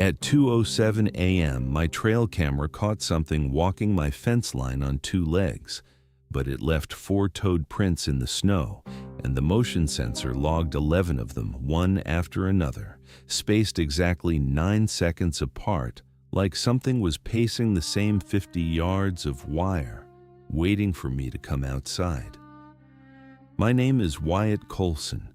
At 2:07 a.m., my trail camera caught something walking my fence line on two legs, but it left 4-toed prints in the snow, and the motion sensor logged 11 of them, one after another, spaced exactly 9 seconds apart, like something was pacing the same 50 yards of wire, waiting for me to come outside. My name is Wyatt Colson,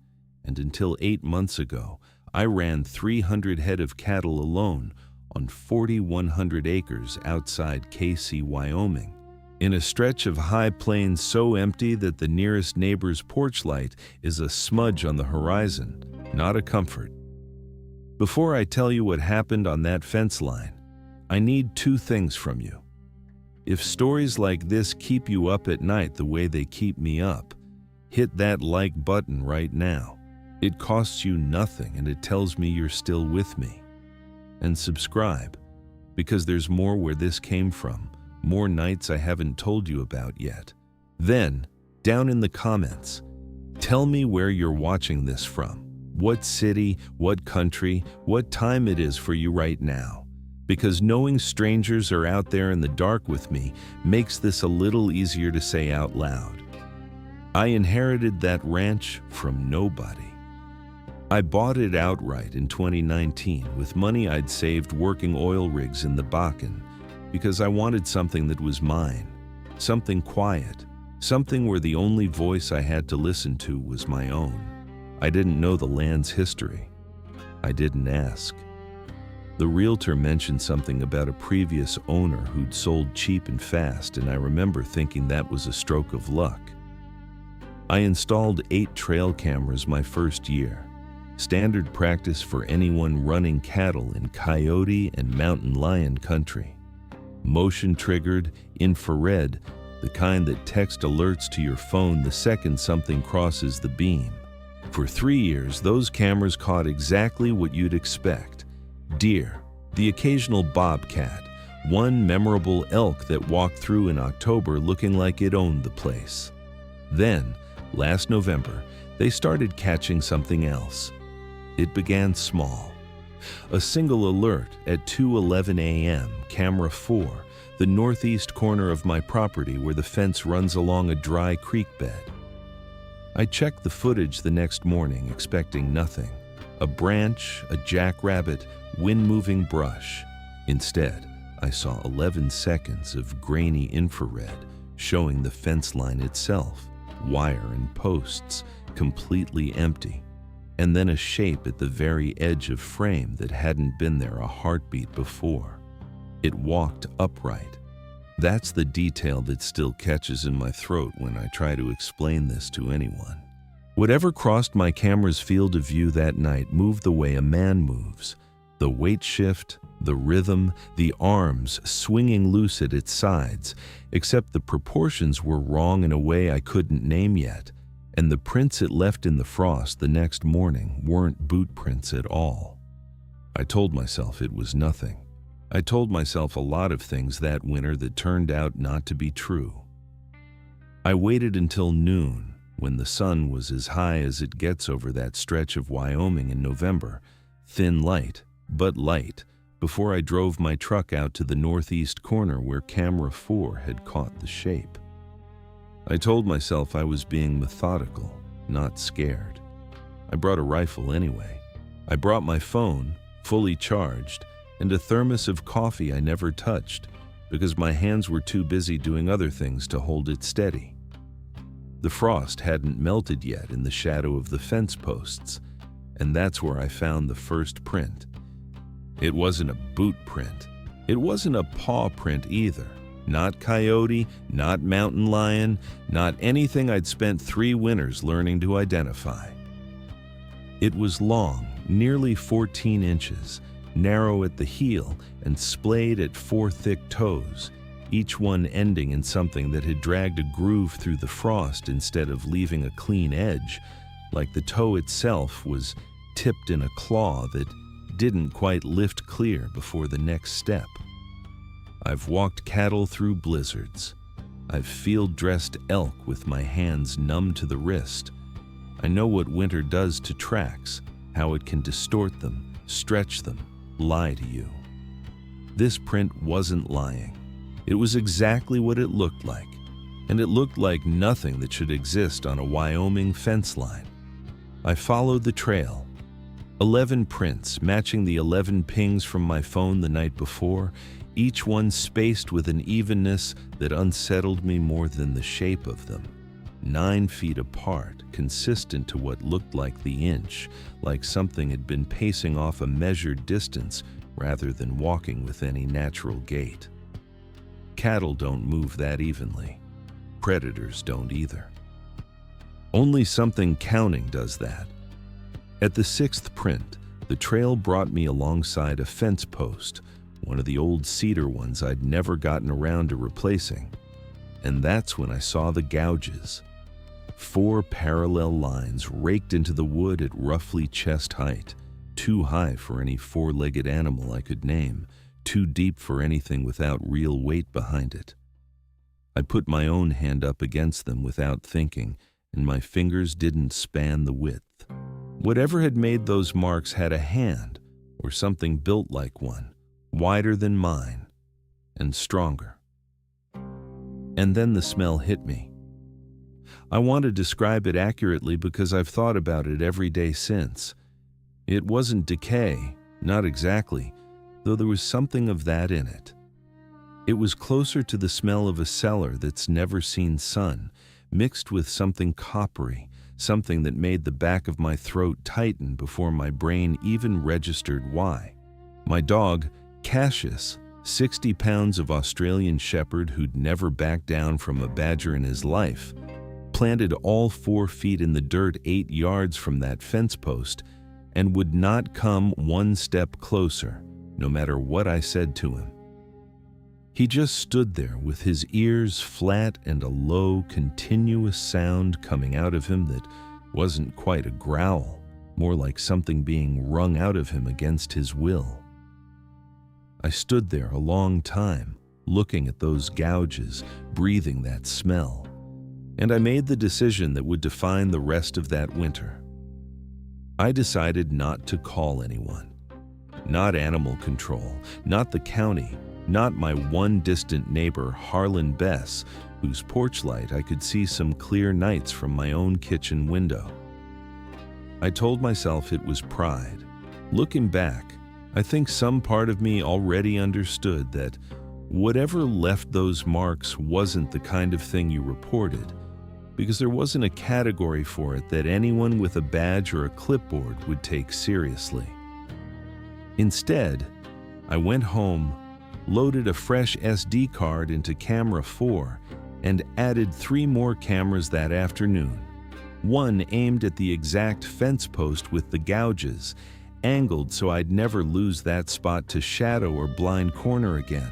and until 8 months ago, I ran 300 head of cattle alone on 4,100 acres outside Casey, Wyoming, in a stretch of high plains so empty that the nearest neighbor's porch light is a smudge on the horizon, not a comfort. Before I tell you what happened on that fence line, I need 2 things from you. If stories like this keep you up at night the way they keep me up, hit that like button right now. It costs you nothing and it tells me you're still with me. And subscribe, because there's more where this came from, more nights I haven't told you about yet. Then, down in the comments, tell me where you're watching this from, what city, what country, what time it is for you right now. Because knowing strangers are out there in the dark with me makes this a little easier to say out loud. I inherited that ranch from nobody. I bought it outright in 2019 with money I'd saved working oil rigs in the Bakken because I wanted something that was mine, something quiet, something where the only voice I had to listen to was my own. I didn't know the land's history. I didn't ask. The realtor mentioned something about a previous owner who'd sold cheap and fast, and I remember thinking that was a stroke of luck. I installed 8 trail cameras my first year. Standard practice for anyone running cattle in coyote and mountain lion country. Motion-triggered, infrared, the kind that text alerts to your phone the second something crosses the beam. For 3 years, those cameras caught exactly what you'd expect. Deer, the occasional bobcat, one memorable elk that walked through in October looking like it owned the place. Then, last November, they started catching something else. It began small. A single alert at 2:11 a.m., camera 4, the northeast corner of my property where the fence runs along a dry creek bed. I checked the footage the next morning expecting nothing. A branch, a jackrabbit, wind-moving brush. Instead, I saw 11 seconds of grainy infrared showing the fence line itself, wire and posts, completely empty. And then a shape at the very edge of frame that hadn't been there a heartbeat before. It walked upright. That's the detail that still catches in my throat when I try to explain this to anyone. Whatever crossed my camera's field of view that night moved the way a man moves. The weight shift, the rhythm, the arms swinging loose at its sides, except the proportions were wrong in a way I couldn't name yet. And the prints it left in the frost the next morning weren't boot prints at all. I told myself it was nothing. I told myself a lot of things that winter that turned out not to be true. I waited until noon, when the sun was as high as it gets over that stretch of Wyoming in November, thin light, but light, before I drove my truck out to the northeast corner where camera 4 had caught the shape. I told myself I was being methodical, not scared. I brought a rifle anyway. I brought my phone, fully charged, and a thermos of coffee I never touched because my hands were too busy doing other things to hold it steady. The frost hadn't melted yet in the shadow of the fence posts, and that's where I found the first print. It wasn't a boot print. It wasn't a paw print either. Not coyote, not mountain lion, not anything I'd spent 3 winters learning to identify. It was long, nearly 14 inches, narrow at the heel and splayed at 4 thick toes, each one ending in something that had dragged a groove through the frost instead of leaving a clean edge, like the toe itself was tipped in a claw that didn't quite lift clear before the next step. I've walked cattle through blizzards. I've field-dressed elk with my hands numb to the wrist. I know what winter does to tracks, how it can distort them, stretch them, lie to you. This print wasn't lying. It was exactly what it looked like, and it looked like nothing that should exist on a Wyoming fence line. I followed the trail. 11 prints matching the 11 pings from my phone the night before, each one spaced with an evenness that unsettled me more than the shape of them. 9 feet apart, consistent to what looked like the inch, like something had been pacing off a measured distance rather than walking with any natural gait. Cattle don't move that evenly. Predators don't either. Only something counting does that. At the 6th print, the trail brought me alongside a fence post, one of the old cedar ones I'd never gotten around to replacing. And that's when I saw the gouges. 4 parallel lines raked into the wood at roughly chest height, too high for any 4-legged animal I could name, too deep for anything without real weight behind it. I put my own hand up against them without thinking, and my fingers didn't span the width. Whatever had made those marks had a hand, or something built like one, wider than mine, and stronger. And then the smell hit me. I want to describe it accurately because I've thought about it every day since. It wasn't decay, not exactly, though there was something of that in it. It was closer to the smell of a cellar that's never seen sun, mixed with something coppery, something that made the back of my throat tighten before my brain even registered why. My dog, Cassius, 60 pounds of Australian Shepherd who'd never backed down from a badger in his life, planted all 4 feet in the dirt 8 yards from that fence post and would not come one step closer, no matter what I said to him. He just stood there with his ears flat and a low, continuous sound coming out of him that wasn't quite a growl, more like something being wrung out of him against his will. I stood there a long time, looking at those gouges, breathing that smell, and I made the decision that would define the rest of that winter. I decided not to call anyone. Not animal control, not the county, not my one distant neighbor, Harlan Bess, whose porch light I could see some clear nights from my own kitchen window. I told myself it was pride. Looking back, I think some part of me already understood that whatever left those marks wasn't the kind of thing you reported, because there wasn't a category for it that anyone with a badge or a clipboard would take seriously. Instead, I went home, loaded a fresh SD card into camera 4, and added 3 more cameras that afternoon. One aimed at the exact fence post with the gouges, angled so I'd never lose that spot to shadow or blind corner again.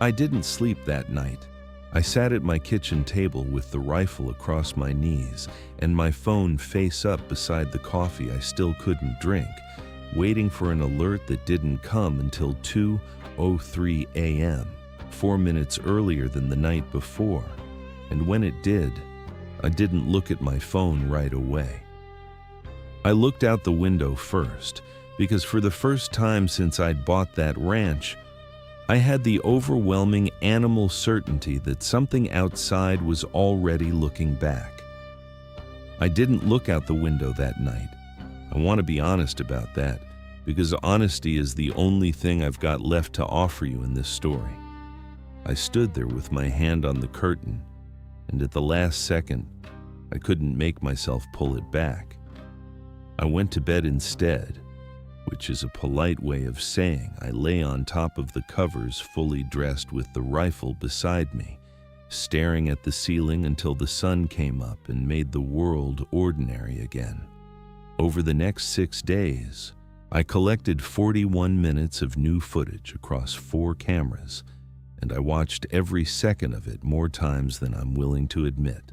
I didn't sleep that night. I sat at my kitchen table with the rifle across my knees and my phone face up beside the coffee I still couldn't drink, waiting for an alert that didn't come until 2:03 a.m., 4 minutes earlier than the night before. And when it did, I didn't look at my phone right away. I looked out the window first, because for the first time since I'd bought that ranch, I had the overwhelming animal certainty that something outside was already looking back. I didn't look out the window that night. I want to be honest about that, because honesty is the only thing I've got left to offer you in this story. I stood there with my hand on the curtain, and at the last second, I couldn't make myself pull it back. I went to bed instead, which is a polite way of saying I lay on top of the covers fully dressed with the rifle beside me, staring at the ceiling until the sun came up and made the world ordinary again. Over the next 6 days, I collected 41 minutes of new footage across 4 cameras, and I watched every second of it more times than I'm willing to admit.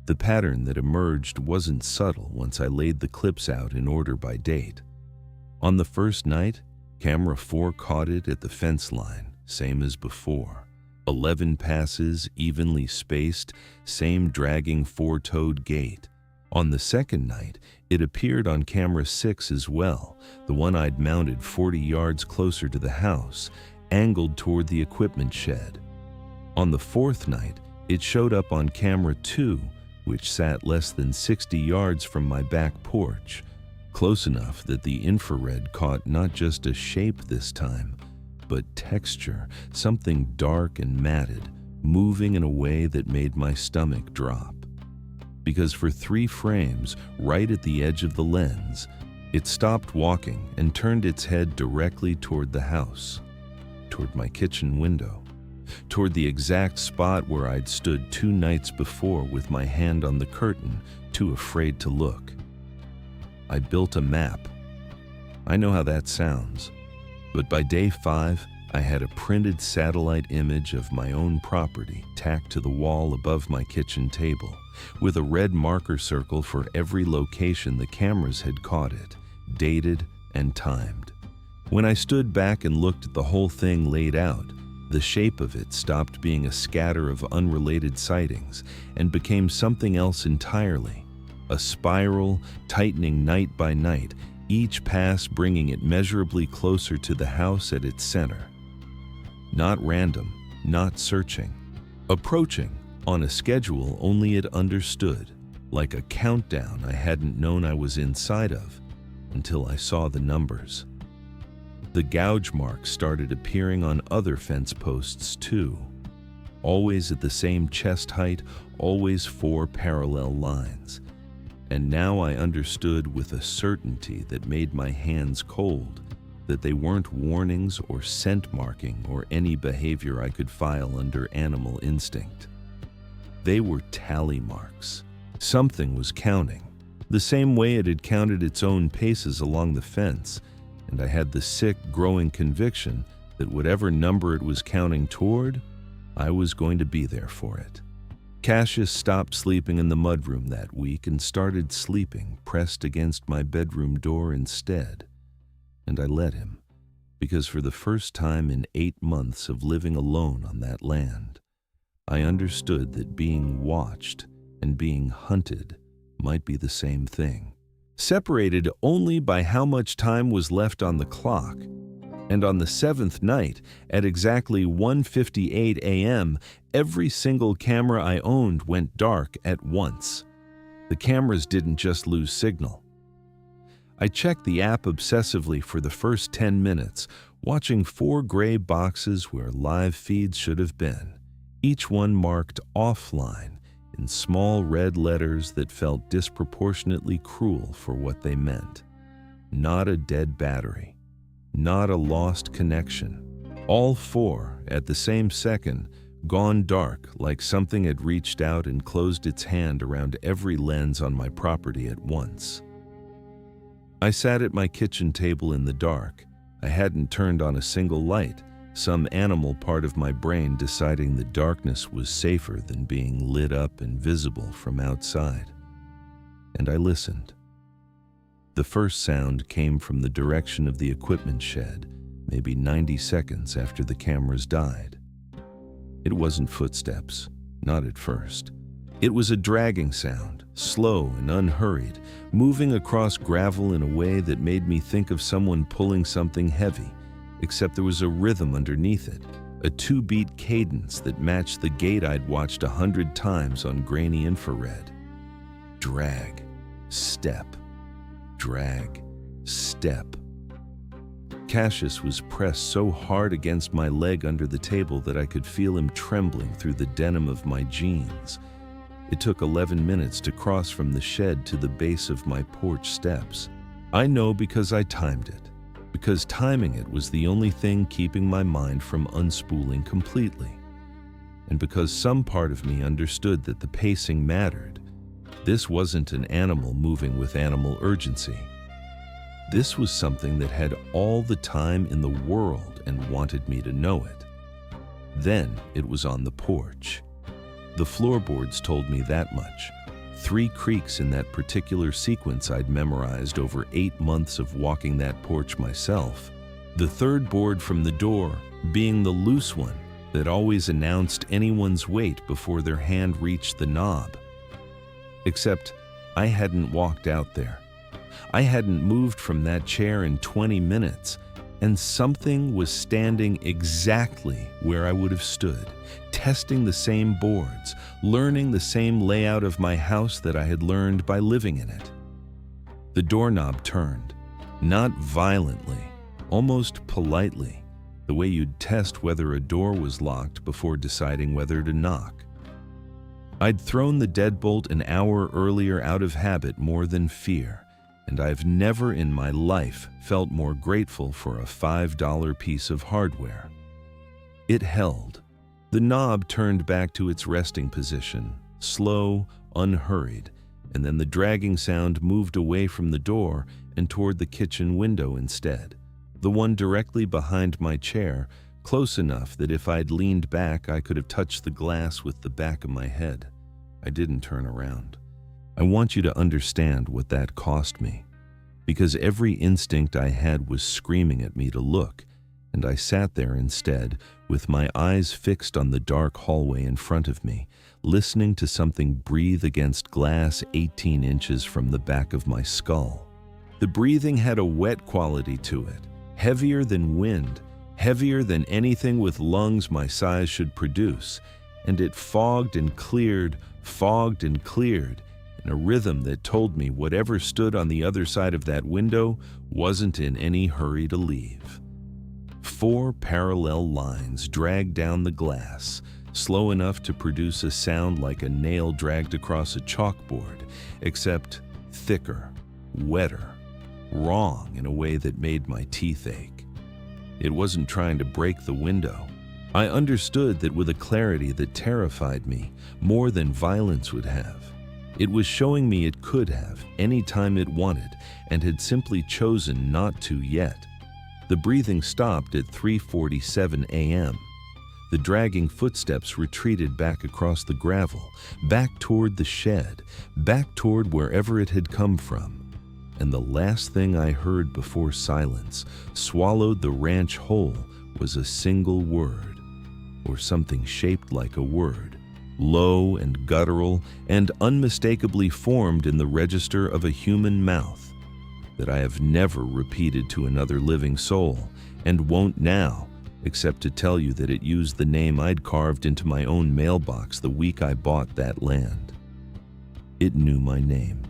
The pattern that emerged wasn't subtle once I laid the clips out in order by date. On the first night, camera 4 caught it at the fence line, same as before. 11 passes, evenly spaced, same dragging 4-toed gait. On the second night, it appeared on camera 6 as well, the one I'd mounted 40 yards closer to the house, angled toward the equipment shed. On the fourth night, it showed up on camera 2, which sat less than 60 yards from my back porch, close enough that the infrared caught not just a shape this time, but texture, something dark and matted, moving in a way that made my stomach drop. Because for 3 frames, right at the edge of the lens, it stopped walking and turned its head directly toward the house, toward my kitchen window, toward the exact spot where I'd stood 2 nights before with my hand on the curtain, too afraid to look. I built a map. I know how that sounds, but by day 5, I had a printed satellite image of my own property tacked to the wall above my kitchen table, with a red marker circle for every location the cameras had caught it, dated and timed. When I stood back and looked at the whole thing laid out, the shape of it stopped being a scatter of unrelated sightings and became something else entirely, a spiral tightening night by night, each pass bringing it measurably closer to the house at its center. Not random, not searching, approaching on a schedule only it understood, like a countdown I hadn't known I was inside of until I saw the numbers. The gouge marks started appearing on other fence posts too, always at the same chest height, always 4 parallel lines. And now I understood with a certainty that made my hands cold that they weren't warnings or scent marking or any behavior I could file under animal instinct. They were tally marks. Something was counting, the same way it had counted its own paces along the fence, and I had the sick, growing conviction that whatever number it was counting toward, I was going to be there for it. Cassius stopped sleeping in the mudroom that week and started sleeping pressed against my bedroom door instead. And I let him, because for the first time in 8 months of living alone on that land, I understood that being watched and being hunted might be the same thing, separated only by how much time was left on the clock. And on the 7th night, at exactly 1:58 a.m., every single camera I owned went dark at once. The cameras didn't just lose signal. I checked the app obsessively for the first 10 minutes, watching 4 gray boxes where live feeds should have been, each one marked offline in small red letters that felt disproportionately cruel for what they meant. Not a dead battery. Not a lost connection. All 4, at the same second, gone dark like something had reached out and closed its hand around every lens on my property at once. I sat at my kitchen table in the dark. I hadn't turned on a single light, some animal part of my brain deciding the darkness was safer than being lit up and visible from outside. And I listened. The first sound came from the direction of the equipment shed, maybe 90 seconds after the cameras died. It wasn't footsteps, not at first. It was a dragging sound, slow and unhurried, moving across gravel in a way that made me think of someone pulling something heavy, except there was a rhythm underneath it, a 2-beat cadence that matched the gait I'd watched 100 times on grainy infrared. Drag, step, drag, step. Cassius was pressed so hard against my leg under the table that I could feel him trembling through the denim of my jeans. It took 11 minutes to cross from the shed to the base of my porch steps. I know because I timed it, because timing it was the only thing keeping my mind from unspooling completely. And because some part of me understood that the pacing mattered. This wasn't an animal moving with animal urgency. This was something that had all the time in the world and wanted me to know it. Then it was on the porch. The floorboards told me that much. 3 creaks in that particular sequence I'd memorized over 8 months of walking that porch myself. The third board from the door being the loose one that always announced anyone's weight before their hand reached the knob. Except I hadn't walked out there. I hadn't moved from that chair in 20 minutes, and something was standing exactly where I would have stood, testing the same boards, learning the same layout of my house that I had learned by living in it. The doorknob turned, not violently, almost politely, the way you'd test whether a door was locked before deciding whether to knock. I'd thrown the deadbolt an hour earlier out of habit more than fear, and I've never in my life felt more grateful for a $5 piece of hardware. It held. The knob turned back to its resting position, slow, unhurried, and then the dragging sound moved away from the door and toward the kitchen window instead, the one directly behind my chair, close enough that if I'd leaned back I could have touched the glass with the back of my head. I didn't turn around. I want you to understand what that cost me, because every instinct I had was screaming at me to look, and I sat there instead, with my eyes fixed on the dark hallway in front of me, listening to something breathe against glass 18 inches from the back of my skull. The breathing had a wet quality to it, heavier than wind, heavier than anything with lungs my size should produce, and it fogged and cleared in a rhythm that told me whatever stood on the other side of that window wasn't in any hurry to leave. 4 parallel lines dragged down the glass, slow enough to produce a sound like a nail dragged across a chalkboard, except thicker, wetter, wrong in a way that made my teeth ache. It wasn't trying to break the window. I understood that with a clarity that terrified me more than violence would have. It was showing me it could have any time it wanted and had simply chosen not to yet. The breathing stopped at 3:47 a.m. The dragging footsteps retreated back across the gravel, back toward the shed, back toward wherever it had come from. And the last thing I heard before silence swallowed the ranch whole was a single word, or something shaped like a word, low and guttural and unmistakably formed in the register of a human mouth, that I have never repeated to another living soul, and won't now, except to tell you that it used the name I'd carved into my own mailbox the week I bought that land. It knew my name.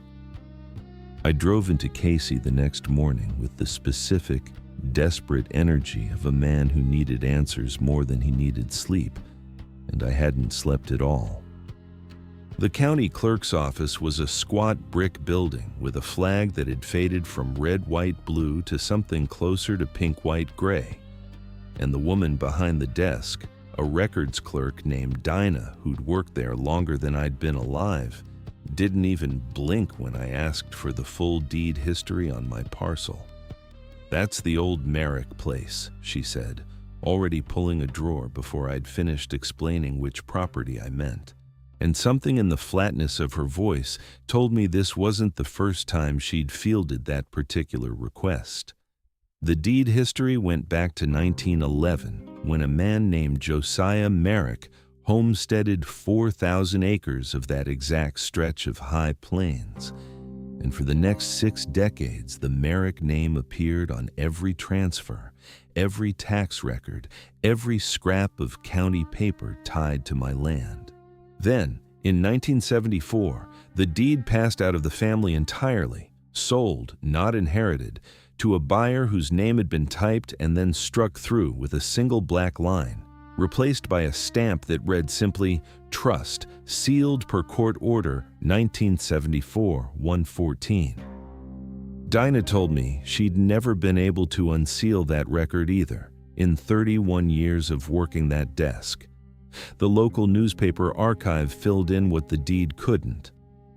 I drove into Casey the next morning with the specific, desperate energy of a man who needed answers more than he needed sleep, and I hadn't slept at all. The county clerk's office was a squat brick building with a flag that had faded from red, white, blue to something closer to pink, white, gray. And the woman behind the desk, a records clerk named Dinah, who'd worked there longer than I'd been alive, didn't even blink when I asked for the full deed history on my parcel. "That's the old Merrick place," she said, already pulling a drawer before I'd finished explaining which property I meant. And something in the flatness of her voice told me this wasn't the first time she'd fielded that particular request. The deed history went back to 1911, when a man named Josiah Merrick homesteaded 4,000 acres of that exact stretch of high plains. And for the next 6 decades, the Merrick name appeared on every transfer, every tax record, every scrap of county paper tied to my land. Then, in 1974, the deed passed out of the family entirely, sold, not inherited, to a buyer whose name had been typed and then struck through with a single black line, replaced by a stamp that read simply, "Trust, sealed per court order, 1974-114. Dinah told me she'd never been able to unseal that record either, in 31 years of working that desk. The local newspaper archive filled in what the deed couldn't.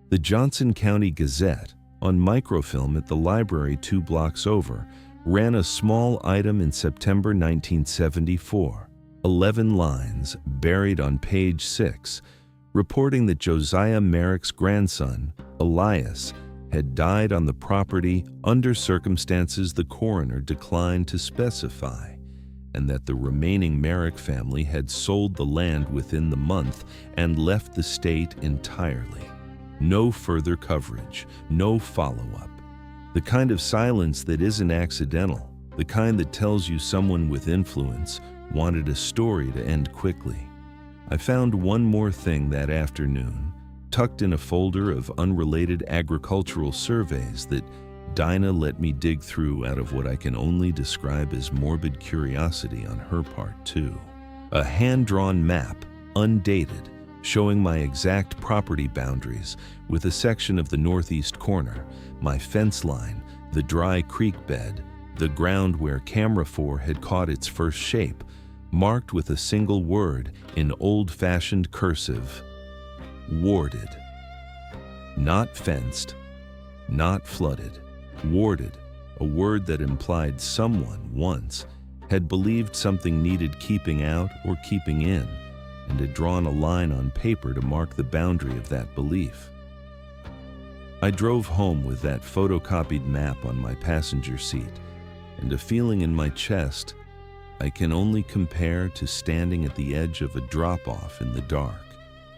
The Johnson County Gazette, on microfilm at the library 2 blocks over, ran a small item in September 1974, 11 lines buried on page 6, reporting that Josiah Merrick's grandson, Elias, had died on the property under circumstances the coroner declined to specify, and that the remaining Merrick family had sold the land within the month and left the state entirely. No further coverage, no follow-up. The kind of silence that isn't accidental, the kind that tells you someone with influence wanted a story to end quickly. I found one more thing that afternoon, tucked in a folder of unrelated agricultural surveys that Dinah let me dig through out of what I can only describe as morbid curiosity on her part too. A hand-drawn map, undated, showing my exact property boundaries with a section of the northeast corner, my fence line, the dry creek bed, the ground where camera 4 had caught its first shape, marked with a single word in old-fashioned cursive: warded. Not fenced, not flooded. Warded, a word that implied someone once had believed something needed keeping out or keeping in, and had drawn a line on paper to mark the boundary of that belief. I drove home with that photocopied map on my passenger seat, and a feeling in my chest I can only compare to standing at the edge of a drop-off in the dark,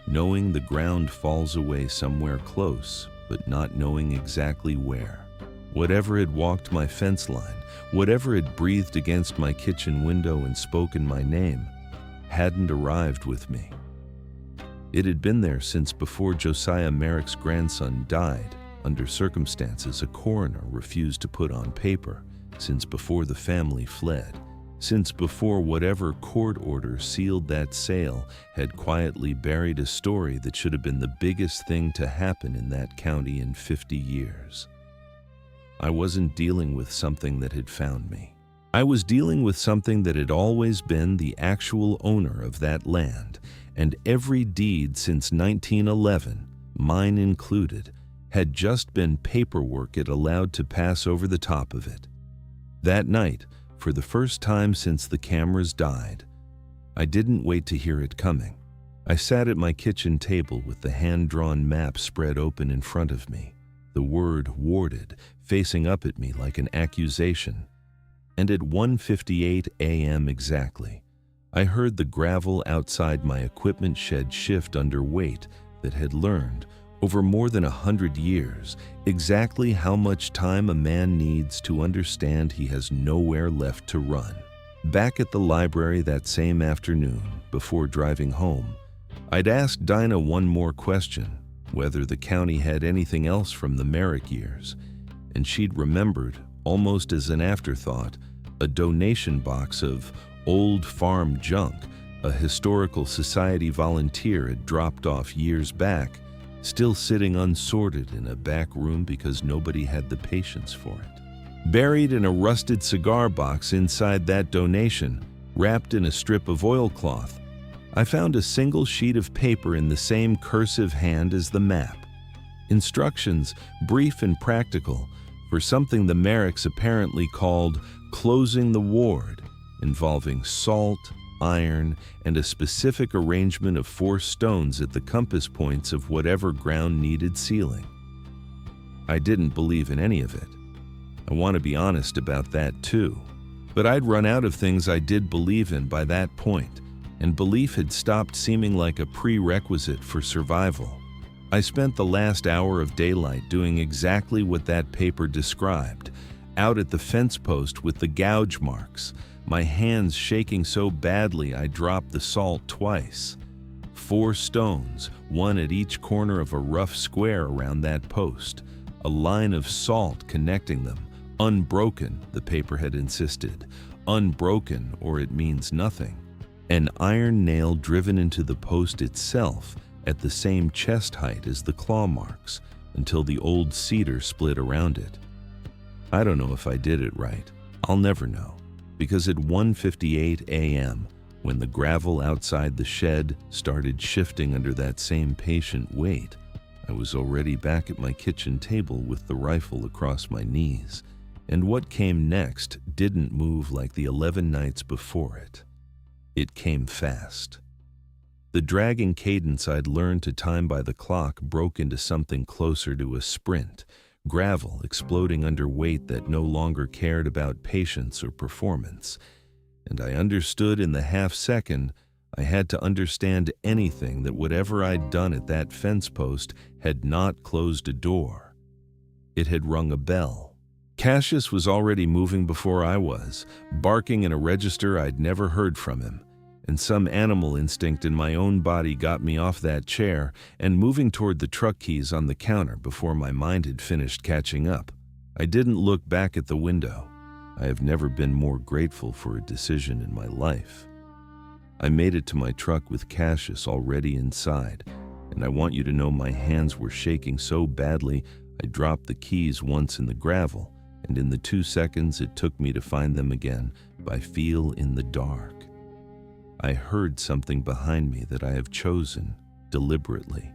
knowing the ground falls away somewhere close, but not knowing exactly where. Whatever had walked my fence line, whatever had breathed against my kitchen window and spoken my name, hadn't arrived with me. It had been there since before Josiah Merrick's grandson died, under circumstances a coroner refused to put on paper, since before the family fled, since before whatever court order sealed that sale had quietly buried a story that should have been the biggest thing to happen in that county in 50 years. I wasn't dealing with something that had found me. I was dealing with something that had always been the actual owner of that land, and every deed since 1911, mine included, had just been paperwork it allowed to pass over the top of it. That night, for the first time since the cameras died, I didn't wait to hear it coming. I sat at my kitchen table with the hand-drawn map spread open in front of me, the word warded facing up at me like an accusation. And at 1:58 a.m. exactly, I heard the gravel outside my equipment shed shift under weight that had learned, over more than 100 years, exactly how much time a man needs to understand he has nowhere left to run. Back at the library that same afternoon, before driving home, I'd asked Dinah one more question, whether the county had anything else from the Merrick years, and she'd remembered, almost as an afterthought, a donation box of old farm junk a historical society volunteer had dropped off years back, still sitting unsorted in a back room because nobody had the patience for it. Buried in a rusted cigar box inside that donation, wrapped in a strip of oilcloth, I found a single sheet of paper in the same cursive hand as the map. Instructions, brief and practical, for something the Merricks apparently called closing the ward, involving salt, iron, and a specific arrangement of 4 stones at the compass points of whatever ground needed sealing. I didn't believe in any of it. I want to be honest about that too. But I'd run out of things I did believe in by that point, and belief had stopped seeming like a prerequisite for survival. I spent the last hour of daylight doing exactly what that paper described, out at the fence post with the gouge marks, my hands shaking so badly I dropped the salt twice. 4 stones, one at each corner of a rough square around that post, a line of salt connecting them, unbroken, the paper had insisted, unbroken or it means nothing. An iron nail driven into the post itself at the same chest height as the claw marks until the old cedar split around it. I don't know if I did it right. I'll never know, because at 1:58 a.m., when the gravel outside the shed started shifting under that same patient weight, I was already back at my kitchen table with the rifle across my knees, and what came next didn't move like the 11 nights before it. It came fast. The dragging cadence I'd learned to time by the clock broke into something closer to a sprint, gravel exploding under weight that no longer cared about patience or performance, and I understood in the half-second I had to understand anything that whatever I'd done at that fence post had not closed a door. It had rung a bell. Cassius was already moving before I was, barking in a register I'd never heard from him, and some animal instinct in my own body got me off that chair and moving toward the truck keys on the counter before my mind had finished catching up. I didn't look back at the window. I have never been more grateful for a decision in my life. I made it to my truck with Cassius already inside, and I want you to know my hands were shaking so badly I dropped the keys once in the gravel, and in the 2 seconds it took me to find them again by feel in the dark. I heard something behind me that I have chosen, deliberately,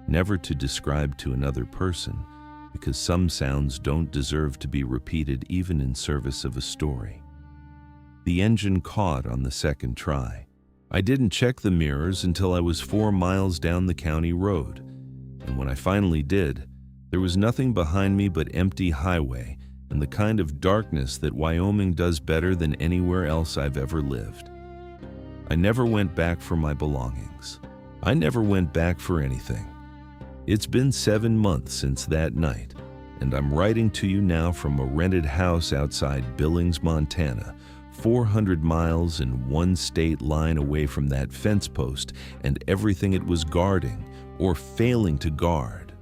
never to describe to another person, because some sounds don't deserve to be repeated even in service of a story. The engine caught on the second try. I didn't check the mirrors until I was 4 miles down the county road, and when I finally did, there was nothing behind me but empty highway and the kind of darkness that Wyoming does better than anywhere else I've ever lived. I never went back for my belongings. I never went back for anything. It's been 7 months since that night, and I'm writing to you now from a rented house outside Billings, Montana, 400 miles and 1 state line away from that fence post and everything it was guarding or failing to guard.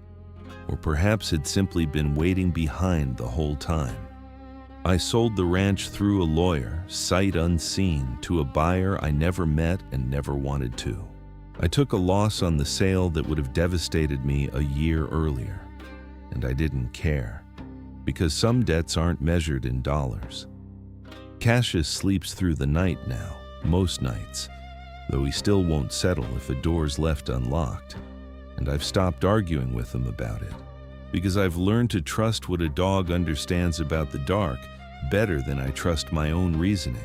Or perhaps had simply been waiting behind the whole time. I sold the ranch through a lawyer, sight unseen, to a buyer I never met and never wanted to. I took a loss on the sale that would have devastated me a year earlier, and I didn't care, because some debts aren't measured in dollars. Cassius sleeps through the night now, most nights, though he still won't settle if a door's left unlocked, and I've stopped arguing with him about it, because I've learned to trust what a dog understands about the dark better than I trust my own reasoning.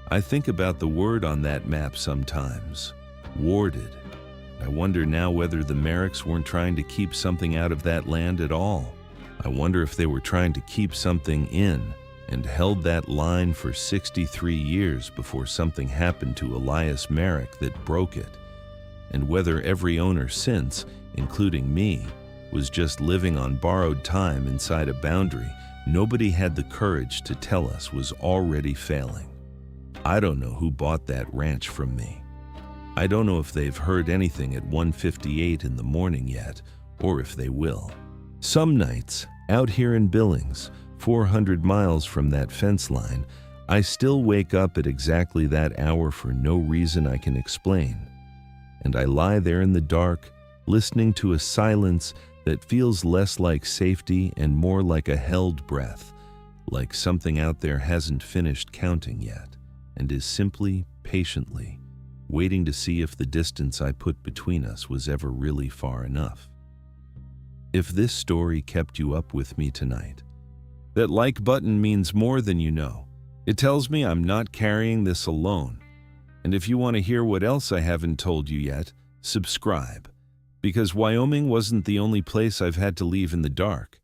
I think about the word on that map sometimes, warded. I wonder now whether the Merricks weren't trying to keep something out of that land at all. I wonder if they were trying to keep something in and held that line for 63 years before something happened to Elias Merrick that broke it, and whether every owner since, including me, was just living on borrowed time inside a boundary nobody had the courage to tell us was already failing. I don't know who bought that ranch from me. I don't know if they've heard anything at 1:58 in the morning yet, or if they will. Some nights, out here in Billings, 400 miles from that fence line, I still wake up at exactly that hour for no reason I can explain. And I lie there in the dark, listening to a silence that feels less like safety and more like a held breath, like something out there hasn't finished counting yet, and is simply, patiently, waiting to see if the distance I put between us was ever really far enough. If this story kept you up with me tonight, that like button means more than you know. It tells me I'm not carrying this alone. And if you want to hear what else I haven't told you yet, subscribe. Because Wyoming wasn't the only place I've had to leave in the dark.